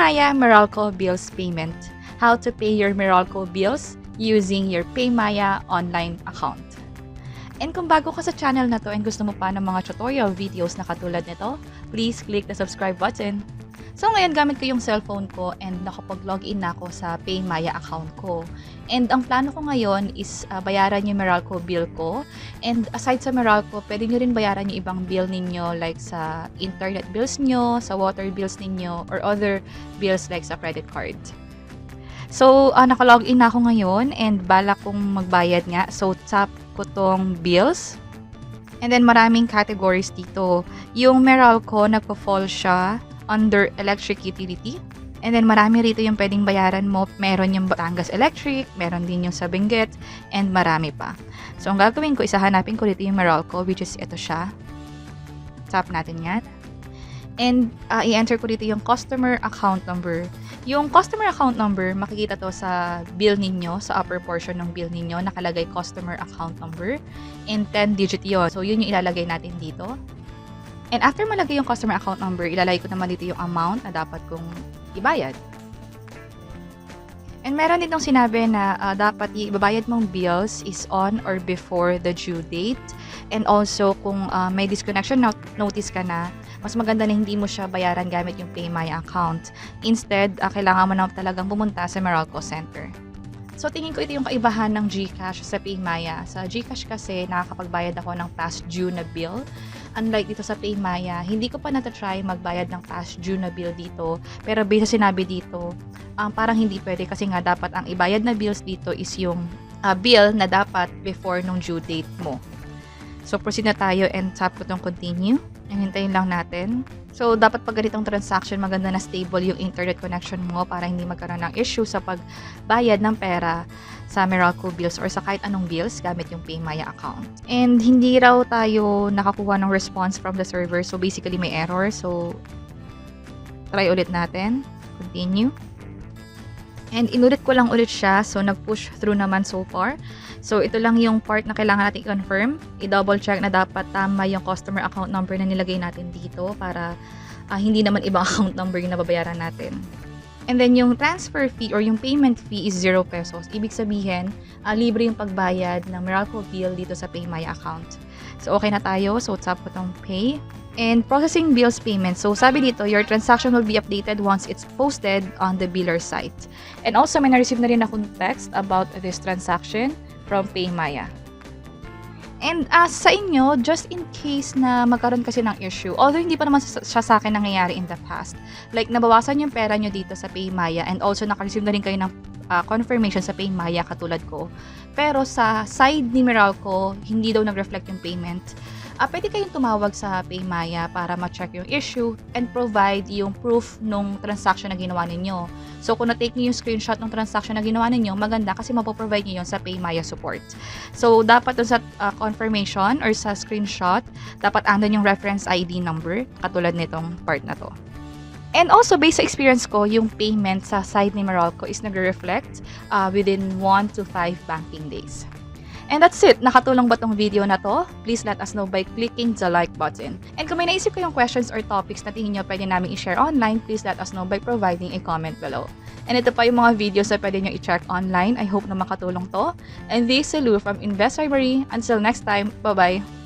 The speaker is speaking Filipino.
Paymaya Meralco Bills Payment. How to pay your Meralco bills using your Paymaya online account. And kung bago ka sa channel na to and gusto mo pa ng mga tutorial videos na katulad nito, please click the subscribe button. So ngayon gamit ko yung cellphone ko and nakapag-login na ako sa Paymaya account ko. And ang plano ko ngayon is bayaran yung Meralco bill ko. And aside sa Meralco, pwede nyo rin bayaran yung ibang bill ninyo like sa internet bills nyo, sa water bills ninyo, or other bills like sa credit card. So nakalogin na ako ngayon and balak kong magbayad nga. So tap ko tong bills. And then maraming categories dito. Yung Meralco, nagpo-fall siya under electric utility. And then marami rito yung pwedeng bayaran mo. Meron yung Batangas Electric, meron din yung sa Benguet, and marami pa. So ang gagawin ko, hanapin ko dito yung Meralco, which is ito siya. Tap natin yan. And i-enter ko dito yung customer account number. Yung customer account number, makikita to sa bill ninyo, sa upper portion ng bill ninyo, nakalagay customer account number. And 10-digit yun. So yun yung ilalagay natin dito. And after malagay yung customer account number, ilalagay ko naman dito yung amount na dapat kong ibayad. And meron ditong sinabi na dapat ibabayad mong bills is on or before the due date. And also, kung may disconnection notice ka na, mas maganda na hindi mo siya bayaran gamit yung Paymaya account. Instead, kailangan mo na talagang pumunta sa Meralco Center. So, tingin ko ito yung kaibahan ng GCash sa Paymaya. Sa GCash kasi, nakakapagbayad ako ng past due na bill. Unlike dito sa Paymaya, hindi ko pa natatry magbayad ng past due na bill dito. Pero based sa sinabi dito, parang hindi pwede kasi nga dapat ang ibayad na bills dito is yung bill na dapat before nung due date mo. So, proceed na tayo and tap ko tong continue. And hintayin lang natin. So, dapat pag ganitong transaction, maganda na stable yung internet connection mo para hindi magkaroon ng issue sa pagbayad ng pera sa Meralco bills or sa kahit anong bills gamit yung Paymaya account. And hindi raw tayo nakakuha ng response from the server. So, basically may error. So, try ulit natin. Continue. And inulit ko lang ulit siya. So, nag-push through naman so far. So, ito lang yung part na kailangan natin i-confirm. I-double check na dapat tama yung customer account number na nilagay natin dito para hindi naman ibang account number yung nababayaran natin. And then, yung transfer fee or yung payment fee is 0 pesos. Ibig sabihin, libre yung pagbayad ng Meralco bill dito sa Paymaya account. So, okay na tayo. So, tap ko tong pay. And processing bills payment. So, sabi dito, your transaction will be updated once it's posted on the biller site. And also, may na-receive na rin akong text about this transaction from Paymaya. And sa inyo, just in case na magkaroon kasi ng issue, although hindi pa naman siya sa akin nangyayari in the past, like nabawasan yung pera nyo dito sa Paymaya and also naka-receive na rin kayo ng confirmation sa Paymaya katulad ko. Pero sa side ni Meralco, hindi daw nag-reflect yung payment. Pwede kayong tumawag sa Paymaya para ma-check yung issue and provide yung proof nung transaction na ginawa ninyo. So, kung na-take niyo yung screenshot ng transaction na ginawa ninyo, maganda kasi mapoprovide niyo yun sa Paymaya support. So, dapat dun sa confirmation or sa screenshot, dapat andun yung reference ID number, katulad nitong part na to. And also, based sa experience ko, yung payment sa side ni Meralco is nag-reflect within 1 to 5 banking days. And that's it. Nakatulong ba tong video na to? Please let us know by clicking the like button. And kung may naisip kayong questions or topics na tingin nyo pwede namin i-share online, please let us know by providing a comment below. And ito pa yung mga videos na pwede nyo i-check online. I hope na makatulong to. And this is Lou from Investlibrary. Until next time, bye-bye!